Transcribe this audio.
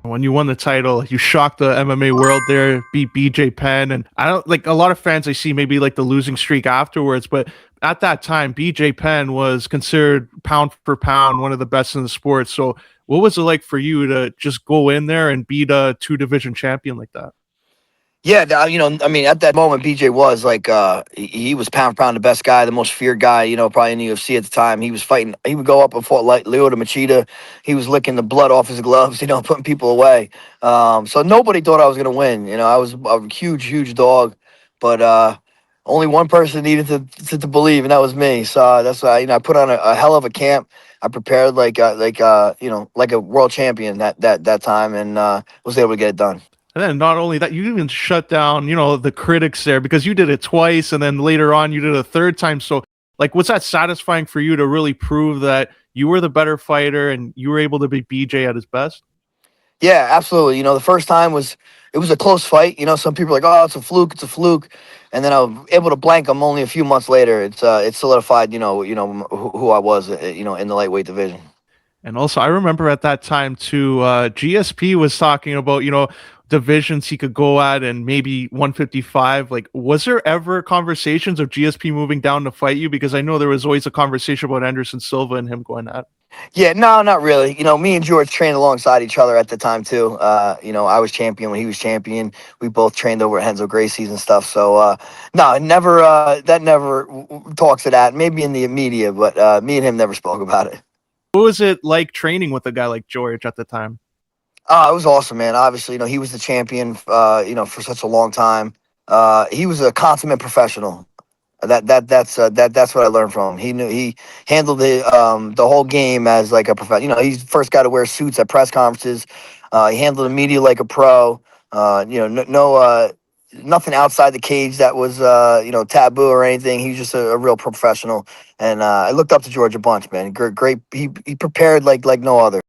When you won the title, you shocked the MMA world there, beat BJ Penn, and I don't like a lot of fans I see maybe like the losing streak afterwards, but at that time, BJ Penn was considered pound for pound one of the best in the sport. So, what was it like for you to just go in there and beat a two division champion like that? Yeah, I mean, at that moment, BJ was like, he was pound for pound the best guy, the most feared guy, probably in the UFC at the time. He was fighting. He would go up and fought like Lyoto Machida. He was licking the blood off his gloves, putting people away. So nobody thought I was gonna win. I was a huge, huge dog, but only one person needed to believe, and that was me. So that's why I put on a hell of a camp. I prepared like a world champion that time, and was able to get it done. And then not only that, you even shut down, the critics there because you did it twice, and then later on you did it a third time. So, like, was that satisfying for you to really prove that you were the better fighter and you were able to beat BJ at his best? Yeah, absolutely. The first time it was a close fight. Some people are like, "Oh, it's a fluke," and then I was able to blank him only a few months later. It's solidified. Who I was. In the lightweight division. And also, I remember at that time too, GSP was talking about, divisions he could go at and maybe 155. Like, was there ever conversations of GSP moving down to fight you? Because I know there was always a conversation about Anderson Silva and him going at. Yeah, no, not really. Me and George trained alongside each other at the time too. I was champion when he was champion. We both trained over at Henzo Gracie's and stuff. So no, never. That never talks of that. Maybe in the media, but me and him never spoke about it. What was it like training with a guy like George at the time? It was awesome, man. Obviously, he was the champion, for such a long time. He was a consummate professional. That's what I learned from him. He handled the whole game as like a professional. He's the first guy to wear suits at press conferences. He handled the media like a pro. Nothing outside the cage that was taboo or anything. He was just a real professional, and I looked up to George a bunch, man. Great. He prepared like no other.